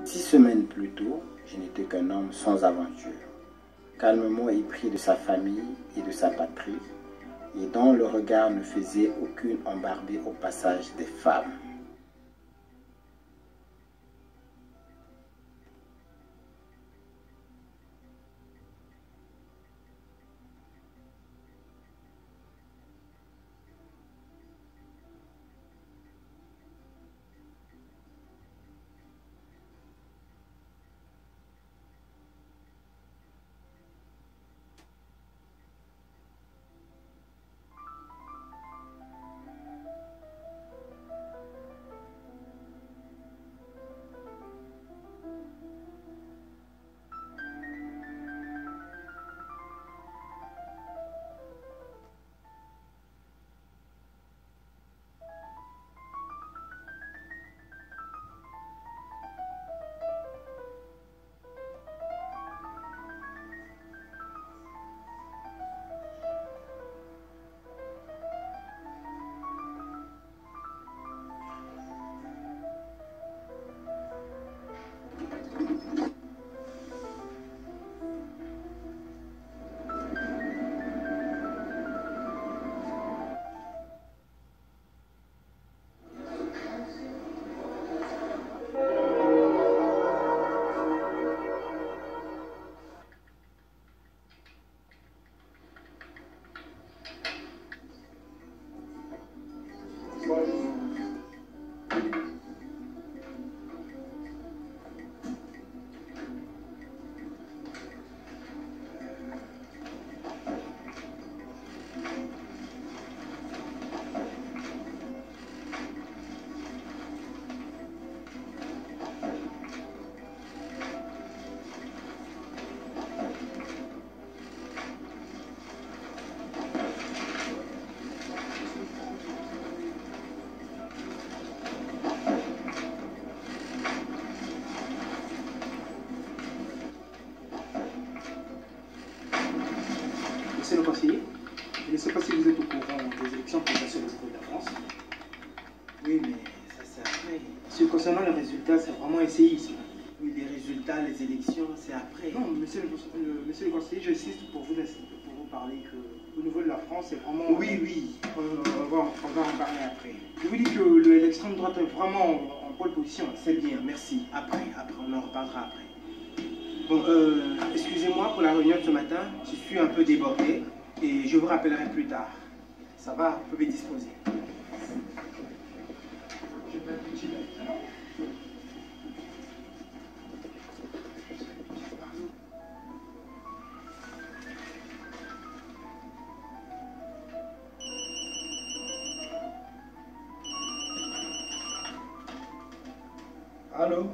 6 semaines plus tôt, je n'étais qu'un homme sans aventure, calmement épris de sa famille et de sa patrie, et dont le regard ne faisait aucune embarbée au passage des femmes. Monsieur le conseiller, je ne sais pas si vous êtes au courant des élections présidentielles au niveau de la France. Oui, mais ça c'est après. Concernant les résultats, c'est vraiment un séisme. Oui, les résultats, les élections, c'est après. Non, monsieur le conseiller, j'insiste pour vous parler que au niveau de la France, c'est vraiment... Oui, oui. On va en parler après. Je vous dis que l'extrême droite est vraiment en pole position. C'est bien, merci. Après, on en reparlera après. Bon, excusez-moi pour la réunion de ce matin. Je suis un peu débordé et je vous rappellerai plus tard. Ça va, vous pouvez disposer. Allô?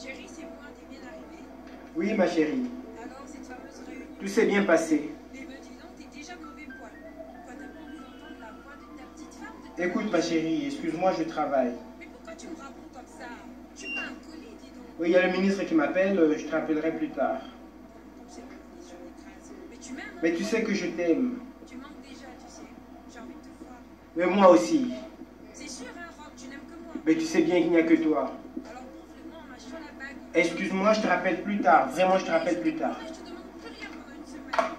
Chérie, c'est moi, t'es bien arrivée? Oui, ma chérie. Alors, cette fameuse réunion? Tout s'est bien passé. Mais me dis donc, t'es déjà mauvais poil. Pourquoi t'as pas envie d'entendre la voix de ta petite femme? Écoute, ma chérie, excuse-moi, je travaille. Mais pourquoi tu me racontes comme ça? Je suis pas un colis, dis donc. Oui, il y a le ministre qui m'appelle, je te rappellerai plus tard. Comme c'est pas une question d'écrase. Mais tu m'aimes, hein? Mais tu sais que je t'aime. Tu manques déjà, tu sais. J'ai envie de te voir. Mais moi aussi. C'est sûr, hein, Rob, tu n'aimes que moi. Mais tu sais bien qu'il n'y a que toi. Alors, bouffe-le-moi en mâchant la bague. Excuse-moi, je te rappelle plus tard. Vraiment, je te rappelle plus tard. Je te demande plus rien pendant une semaine.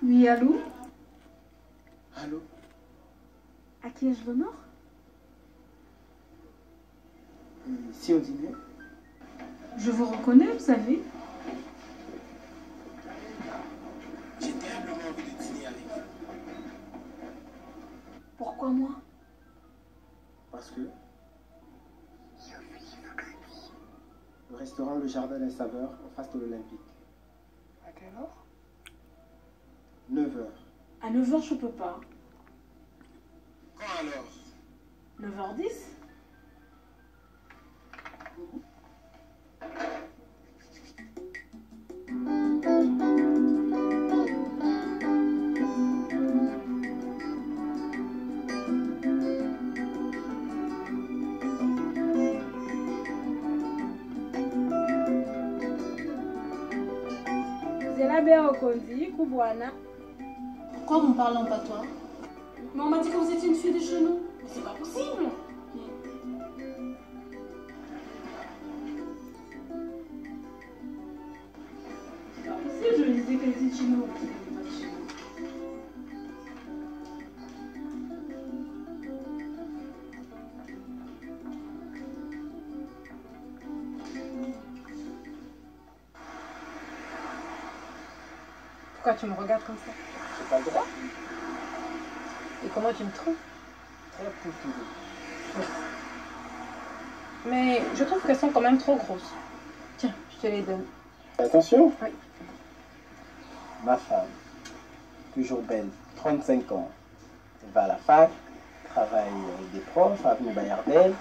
Oui, allô? Allô? À qui ai-je l'honneur? Si on dînait? Je vous reconnais, vous savez. J'ai terriblement envie de dîner avec vous. Pourquoi moi? Parce que le restaurant Le Jardin des Saveurs en face de l'Olympique. À quelle heure? 9 heures. À 9h, je peux pas. Quand alors? 9h10. Pourquoi vous me parlez en patois? Mais on m'a dit que vous étiez une fille de chez nous. Mais c'est pas possible. C'est pas possible, je me disais qu'elle était de chez nous. Elle était pas de chez nous. Pourquoi tu me regardes comme ça? J'ai pas le droit. Et comment tu me trouves? Très poutou. Mais je trouve qu'elles sont quand même trop grosses. Tiens, je te les donne. Attention. Oui. Ma femme, toujours belle, 35 ans. Elle va à la fac, travaille avec des profs, avenue Bayardel.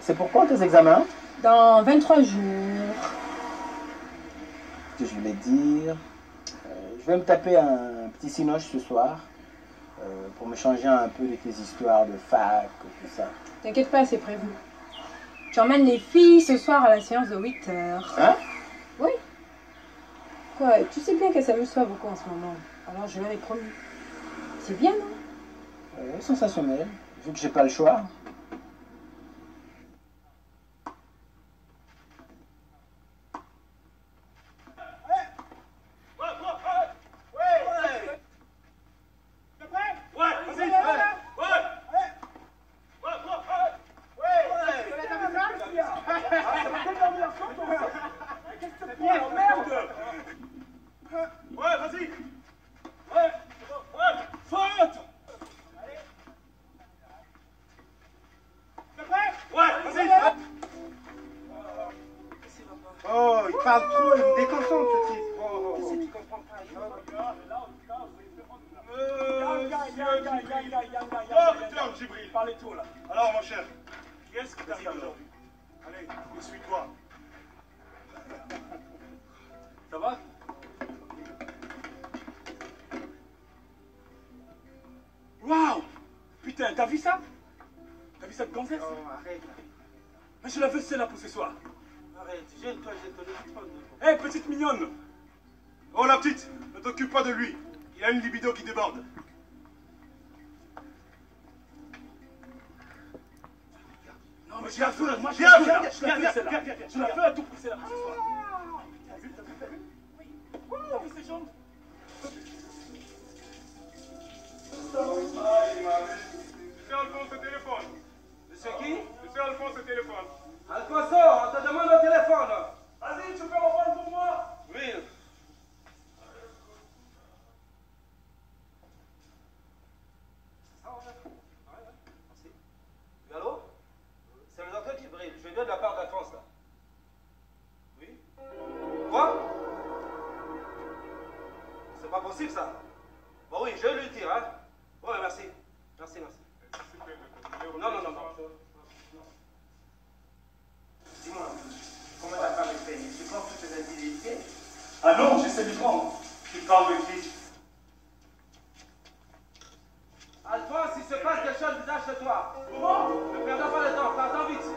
C'est pour quand tes examens? Dans 23 jours. Ce que je voulais dire, je vais me taper un petit cinoche ce soir pour me changer un peu de tes histoires de fac, tout ça. T'inquiète pas, c'est prévu. Tu emmènes les filles ce soir à la séance de 8h. Hein? Oui. Quoi, tu sais bien qu'elles s'amusent pas beaucoup en ce moment. Alors je leur ai promis. C'est bien, non? Sensationnel, vu que j'ai pas le choix. Oh, il parle trop, il me déconcentre ce type. Oh, qu'est-ce que tu comprends pas? Docteur Djibril, parlez tout là. Alors mon cher, qu'est-ce qui t'arrive aujourd'hui? Allez, essuie-toi. Ça va? Waouh! Putain, t'as vu ça? T'as vu cette gonzesse? Oh, arrête. Mais je la veux celle-là pour ce soir. Arrête, gêne-toi, je te le dis pas. Hé, petite mignonne! Oh la petite, ne t'occupe pas de lui. Il a une libido qui déborde. Non mais je la veux, moi je la veux. Je la veux à tout prix celle-là pour ce soir. T'as vu? Oui. T'as vu ses jambes? Monsieur Alphonse, au téléphone. Monsieur qui? Monsieur Alphonse, au téléphone. Alfonso, on te demande au téléphone. Vas-y, tu peux reprendre pour moi? Oui. Oui, allô? C'est le docteur Djibril. Je viens de la part d'Alphonse là. Oui? Quoi? C'est pas possible ça. Bon oui, je vais lui dire, hein. Ouais, merci. Merci. Non. Dis-moi, comment ta femme est payée? Tu prends toutes tes indemnités? Ah non, j'essaie de prendre. Tu parles de qui? Alphonse, il se passe des choses bizarres chez toi. Comment? Ne perdons pas le temps, partons vite.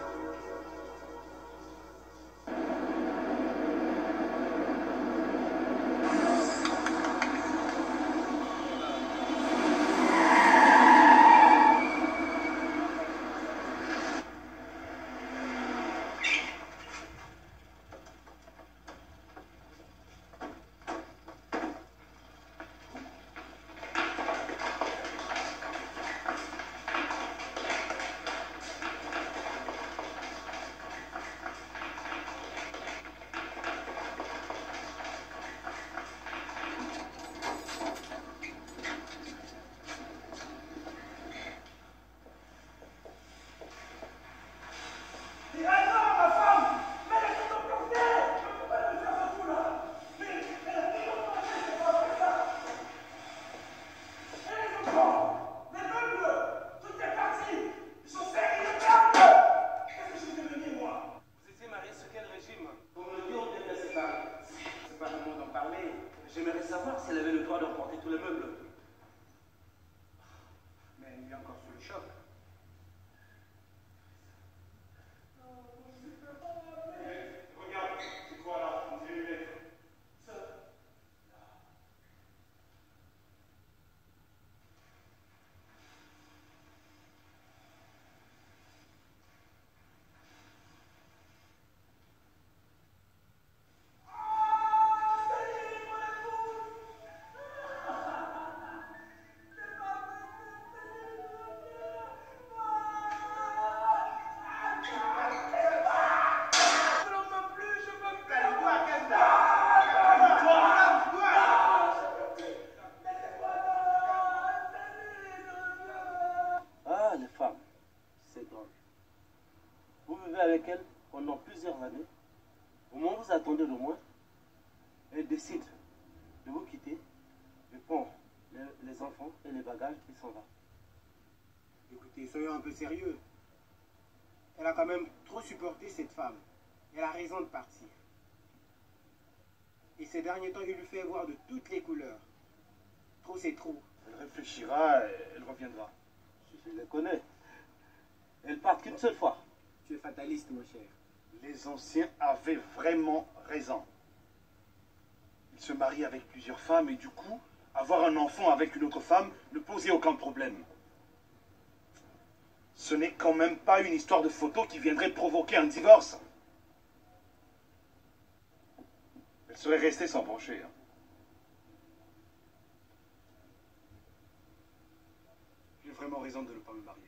vivez avec elle pendant plusieurs années, au moment où vous attendez le moins, elle décide de vous quitter, de prendre les enfants et les bagages et s'en va. Écoutez, soyons un peu sérieux. Elle a quand même trop supporté cette femme. Elle a raison de partir. Et ces derniers temps, il lui fait voir de toutes les couleurs. Trop, c'est trop. Elle réfléchira et elle reviendra. Je les connais. Elle part qu'une seule fois. Tu es fataliste, mon cher. Les anciens avaient vraiment raison. Ils se marient avec plusieurs femmes et du coup, avoir un enfant avec une autre femme ne posait aucun problème. Ce n'est quand même pas une histoire de photo qui viendrait provoquer un divorce. Elle serait restée sans brancher. J'ai vraiment raison de ne pas me marier.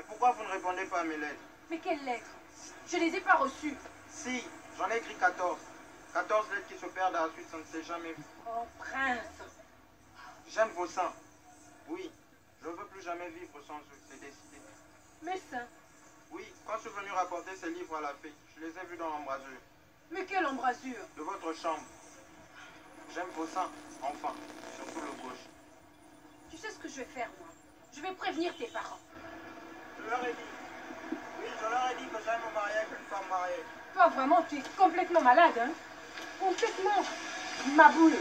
Pourquoi vous ne répondez pas à mes lettres? Mais quelles lettres? Je les ai pas reçues. Si, j'en ai écrit 14. 14 lettres qui se perdent à la suite, ça ne s'est jamais vu. Oh, prince. J'aime vos seins. Oui, je ne veux plus jamais vivre sans eux, c'est décidé. Mes seins? Oui, quand je suis venu rapporter ces livres à la fée, je les ai vus dans l'embrasure. Mais quelle embrasure? De votre chambre. J'aime vos seins, enfin, surtout le gauche. Tu sais ce que je vais faire, moi? Je vais prévenir tes parents. Je leur ai dit. Oui, je leur ai dit que j'aime me marier avec une femme mariée. Toi, vraiment, tu es complètement malade, hein? Complètement. Ma boule.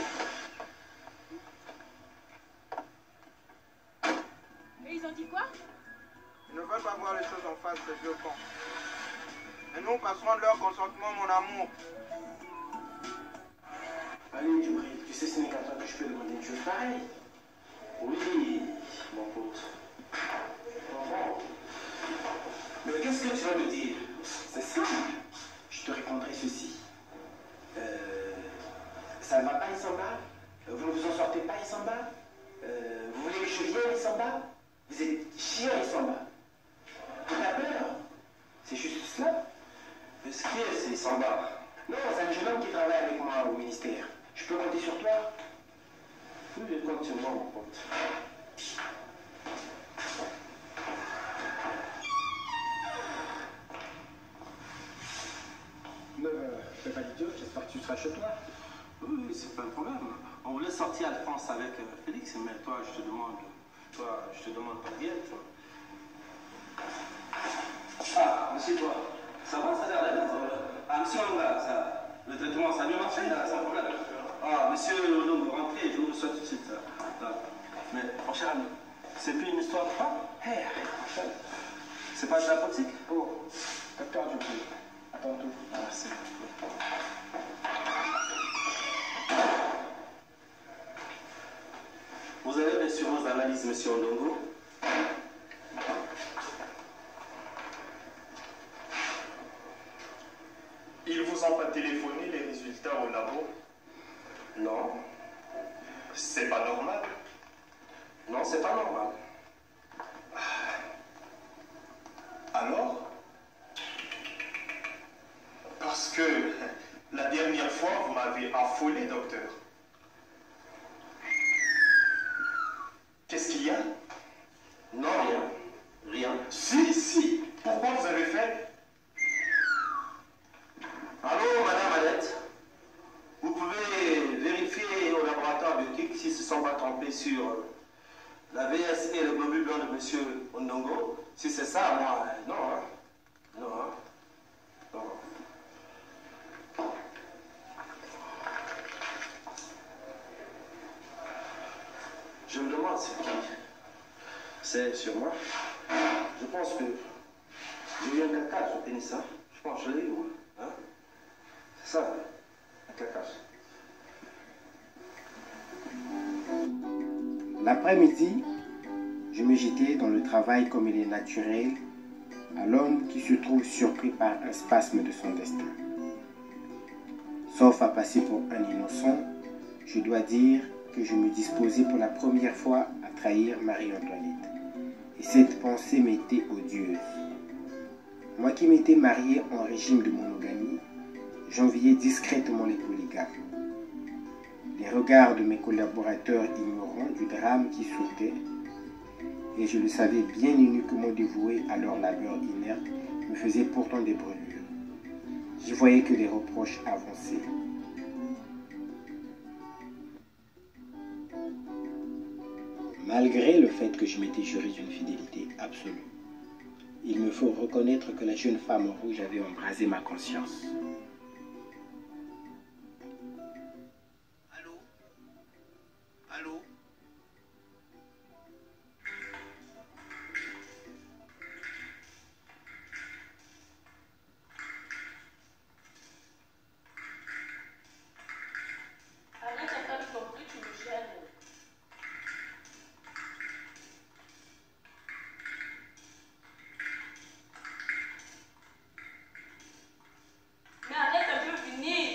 Et ils ont dit quoi? Ils ne veulent pas voir les choses en face, ces vieux cons. Et nous passerons de leur consentement, mon amour. Allez, Djibril, tu sais, ce n'est qu'à toi que je peux demander une chose pareille. Oui, mon pote. Mais qu'est-ce que tu vas me dire? C'est simple. Je te répondrai ceci. Ça ne va pas, Isamba? Vous ne vous en sortez pas, Isamba? Vous voulez que je vienne, Isamba? Vous êtes chiant, Isamba. Tu as peur? C'est juste cela? Ce qui est, c'est Isamba. Non, c'est un jeune homme qui travaille avec moi au ministère. Je peux compter sur toi? Oui, je compte sur moi, mon pote. Fais pas d'idiot, j'espère que tu seras chez toi. Oui, c'est pas un problème. On voulait sortir à France avec Félix, mais toi, je te demande pas d'y être. Ah, monsieur, toi, ça va, ça a l'air d'aller. Ah, monsieur Anga, ça, le traitement, ça a bien marché, là, sans problème. Ah, monsieur Olongo, rentrez, je vous reçois tout de suite. Mais, mon cher ami, c'est plus une histoire de femme? Hé, arrête, c'est pas de la politique? Oh, docteur Djibril, attends tout. Ah, merci. Vous avez bien sûr vos analyses, monsieur Ondongo. Ils vous ont pas téléphoné les résultats au labo? Non. C'est pas normal. Non, c'est pas normal. Alors, fois, vous m'avez affolé, docteur. Qu'est-ce qu'il y a? Non, rien. Rien. Si, si. Pourquoi vous avez fait? Allô, madame Annette? Vous pouvez vérifier au laboratoire biotique s'ils ne se sont pas trompés sur la VS et le globule blanc de monsieur Ondongo? Si c'est ça, moi, non, hein? Non, hein? Non. Je me demande c'est qui. C'est sur moi. Je pense que j'ai eu un caca sur tennis, hein? Je pense que je l'ai eu, hein? C'est ça, un caca. L'après-midi, je me jetais dans le travail comme il est naturel à l'homme qui se trouve surpris par un spasme de son destin. Sauf à passer pour un innocent, je dois dire que je me disposais pour la première fois à trahir Marie-Antoinette. Et cette pensée m'était odieuse. Moi qui m'étais marié en régime de monogamie, j'enviais discrètement les polygames. Les regards de mes collaborateurs ignorants du drame qui sautait, et je le savais bien uniquement dévoué à leur labeur inerte, me faisaient pourtant des brûlures. J'y voyais que les reproches avançaient. Malgré le fait que je m'étais juré d'une fidélité absolue, il me faut reconnaître que la jeune femme rouge avait embrasé ma conscience. Allô? Allô? Arrête, t'as pas compris, tu me gênes. Mais arrête un peu, venir.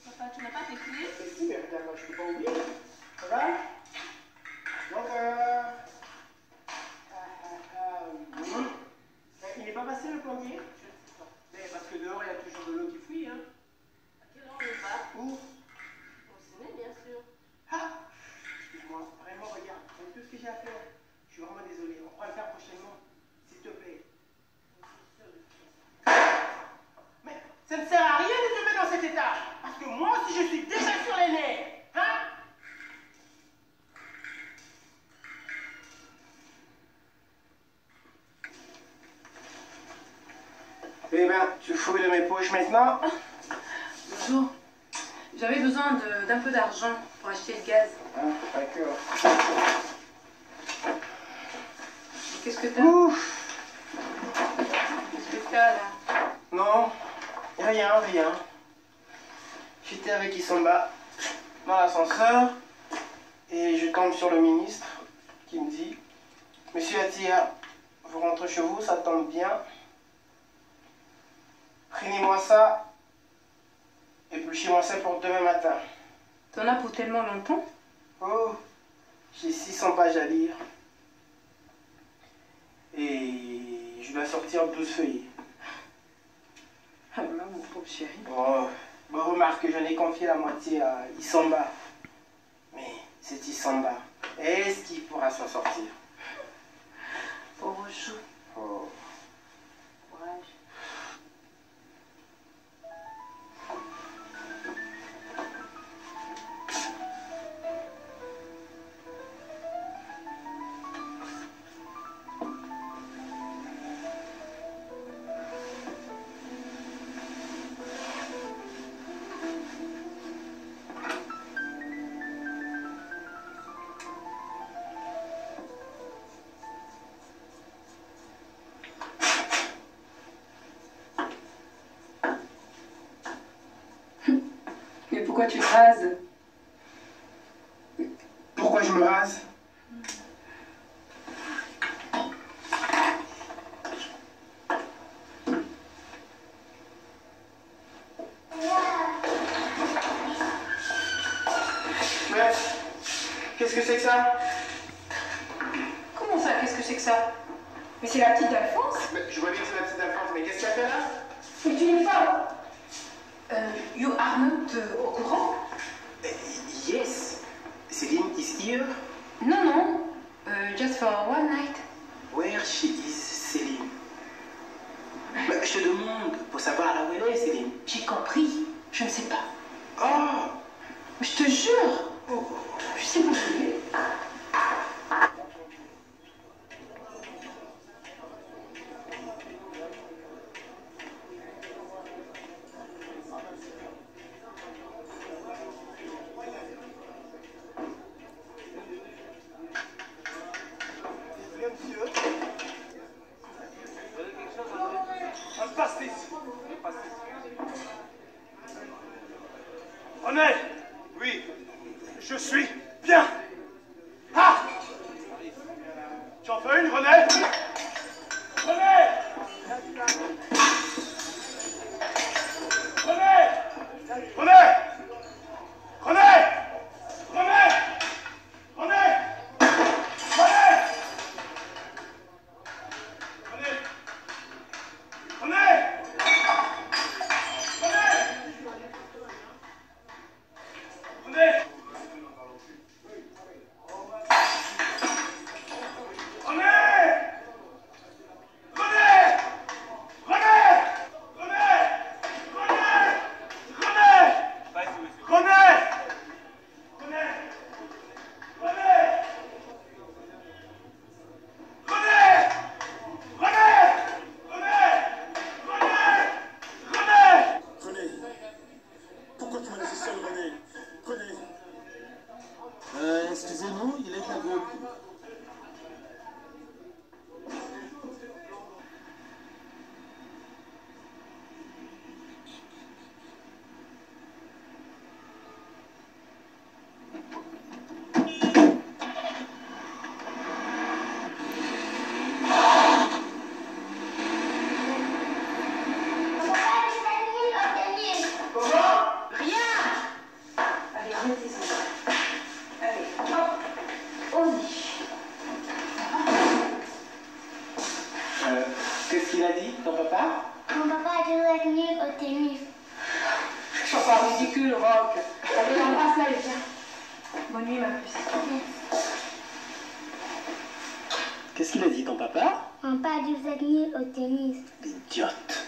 Papa, tu n'as pas tes clés? Si, mais regarde, moi, je ne peux pas oublier. Ça va? Donc, il n'est pas passé le plombier? Je ne sais pas. Mais parce que dehors, il y a toujours de l'eau qui fuit, hein. À quelle heure on va? Où? Au ciné, bien sûr. Ah! Excuse-moi, vraiment, regarde. Avec tout ce que j'ai à faire, je suis vraiment désolé. On pourra le faire prochainement. S'il te plaît. Mais ça ne sert à rien de te mettre dans cet état. Parce que moi aussi, je suis déjà sur les nerfs. Hein? Eh ben, tu fouilles de mes poches maintenant. Bonjour. J'avais besoin d'un peu d'argent pour acheter le gaz. Ah, d'accord. Qu'est-ce que t'as? Ouf. Qu'est-ce que t'as là? Non, rien, rien. J'étais avec Isamba dans l'ascenseur et je tombe sur le ministre qui me dit: Monsieur Atia, vous rentrez chez vous, ça tombe bien. Prenez-moi ça, épluchez-moi ça pour demain matin. T'en as pour tellement longtemps? Oh, j'ai 600 pages à lire. Et je dois sortir 12 feuillets. Ah là, mon pauvre chéri. Oh, bon, remarque que j'en ai confié la moitié à Isamba. Mais c'est Isamba. Est-ce qu'il pourra s'en sortir? Pauvre chou. Oh. Courage. Mais pourquoi tu te rases? Pourquoi je me rase? Mais qu'est-ce que c'est que ça? ça? Mais c'est la petite d'Alphonse. Mais je vois bien que c'est la petite d'Alphonse, mais qu'est-ce qu'elle fait là? Mais tu n'es pas. You are not au courant? Yes. Céline is here. Non, non. Just for one night. Where she is, Céline? Mais je te demande pour savoir là où elle est, Céline. J'ai compris. Je ne sais pas. Oh! Je te jure. Je sais pas où elle est. René! Oui, je suis bien. Ah! Tu en veux une, René? René! René! René! René! René! René! René! René! René! Excusez-nous, il est à vous. Qu'est-ce qu'il a dit, ton papa? Mon papa a dit la nuit au tennis. Je suis pas ridicule, Rock. Allez, embrasse là, viens. Bonne nuit, ma puce. Qu'est-ce qu'il a dit, ton papa? Mon papa a dit la nuit au tennis. Idiote.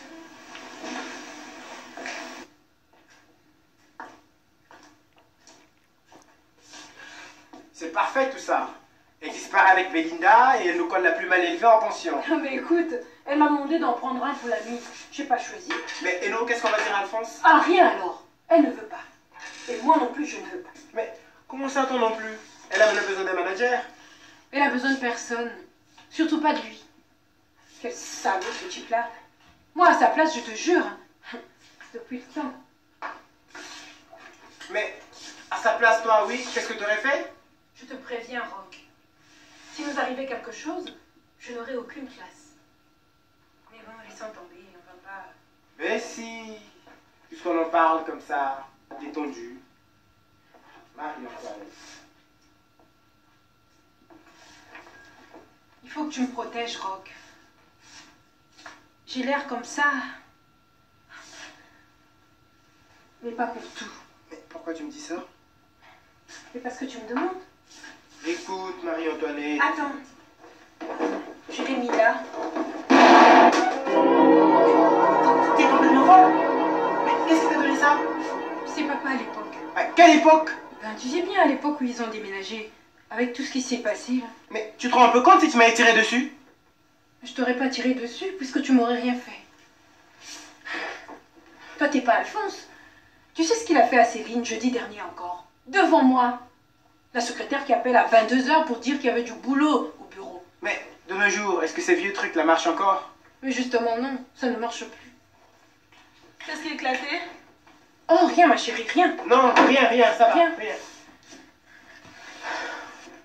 C'est parfait tout ça. Elle disparaît avec Belinda et elle nous colle la plus mal élevée en pension. Mais écoute, elle m'a demandé d'en prendre un pour la nuit. J'ai pas choisi. Mais et nous, qu'est-ce qu'on va dire à Alphonse? Ah, rien alors. Elle ne veut pas. Et moi non plus, je ne veux pas. Mais comment ça, toi non plus? Elle a besoin d'un manager. Elle a besoin de personne. Surtout pas de lui. Quel salaud ce type-là. Moi, à sa place, je te jure. Depuis le temps. Mais à sa place, toi, oui, qu'est-ce que tu aurais fait? Je te préviens, Rock. Si nous arrivait quelque chose, je n'aurais aucune place. Mais bon, laissons tomber, on va pas... Mais si, puisqu'on en parle comme ça, détendu. Marie-Antoinette. Il faut que tu me protèges, Rock. J'ai l'air comme ça. Mais pas pour tout. Mais pourquoi tu me dis ça? Mais parce que tu me demandes. Écoute, Marie-Antoinette. Attends. Je l'ai mis là. T'es tombé de nouveau? Mais qu'est-ce qui t'a donné ça? C'est papa à l'époque. À quelle époque? Ben, tu sais bien à l'époque où ils ont déménagé. Avec tout ce qui s'est passé, là. Mais tu te rends un peu compte si tu m'avais tiré dessus? Je t'aurais pas tiré dessus puisque tu m'aurais rien fait. Toi, t'es pas Alphonse. Tu sais ce qu'il a fait à Céline jeudi dernier encore? Devant moi. La secrétaire qui appelle à 22 h pour dire qu'il y avait du boulot au bureau. Mais de nos jours, est-ce que ces vieux trucs là marchent encore? Mais justement non, ça ne marche plus. Qu'est-ce qui a éclaté? Oh, rien ma chérie, rien. Non, rien, ça va, Rien. rien.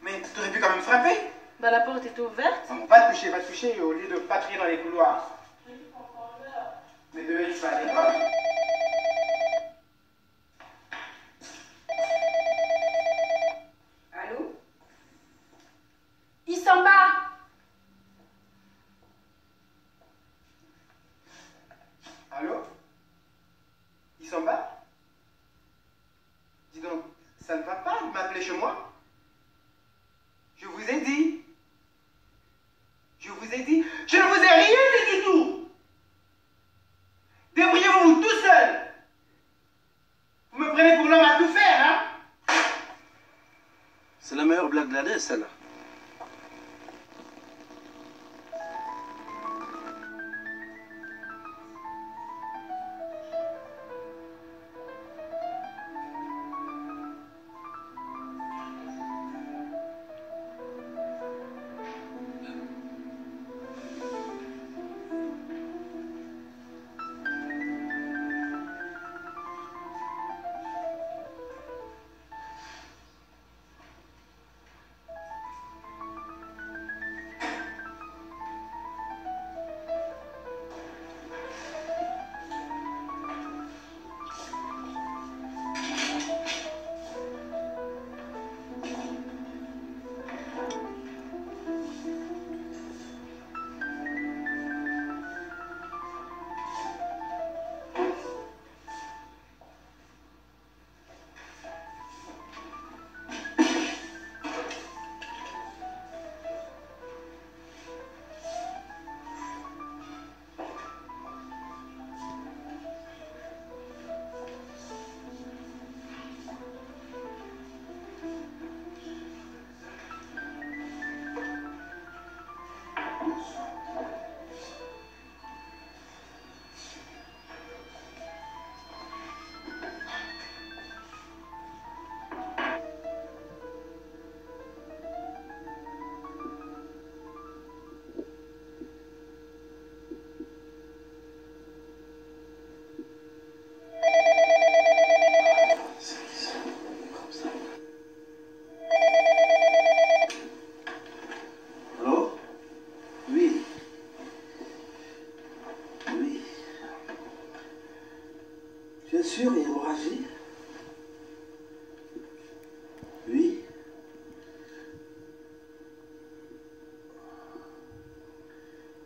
Mais tu aurais pu quand même frapper? Bah la porte était ouverte. Non, va te coucher au lieu de patrouiller dans les couloirs. Mais demain tu vas à l'école. Allô? Il s'en va. celle-là. Sûr et hémorragie? Oui.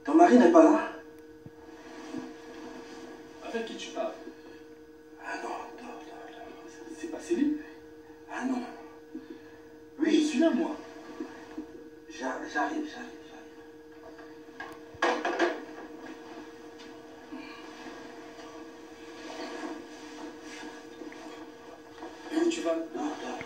Ton mari n'est pas là? Avec qui tu parles? Ah non, non. C'est pas Céline? Ah non. Oui. Je suis là, moi. J'arrive. Tu vas... Non, j'arrive.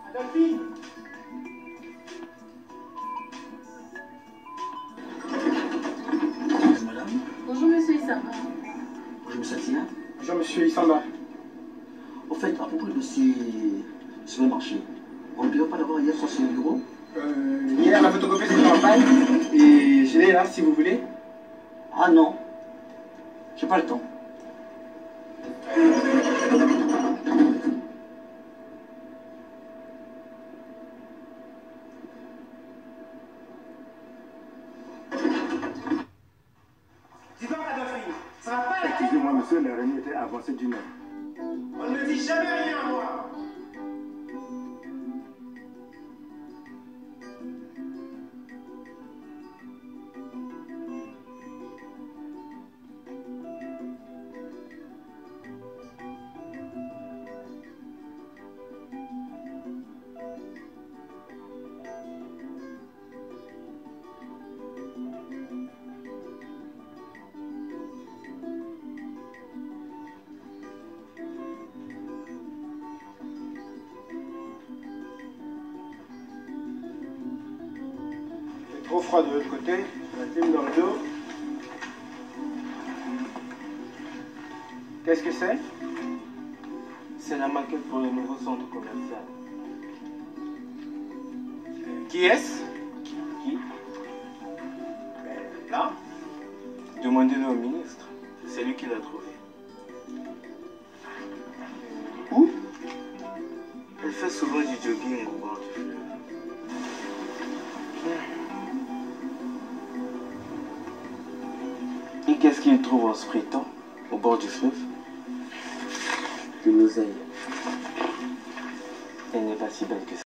Adolphine. Madame. Bonjour, monsieur Issamba. Bonjour, monsieur Tia. Bonjour, monsieur Issamba. Au fait, à propos de ces supermarchés, on ne devait pas l'avoir hier sur ce bureau? Hier, la photocopie était en panne et je l'ai là si vous voulez. Ah non, j'ai pas le temps. Apparemment, monsieur, la réunion était avancée d'une heure. On ne me dit jamais rien, moi. Trop froid de l'autre côté, la clim dans le dos. Qu'est-ce que c'est? C'est la maquette pour le nouveau centre commercial. Qui est-ce? Qui? Là? Demandez-le au ministre. C'est lui qui l'a trouvé. Où? Elle fait souvent du jogging au bord du fleuve. Et qu'est-ce qu'il trouve en sprintant au bord du fleuve? De l'oseille. Elle n'est pas si belle que ça.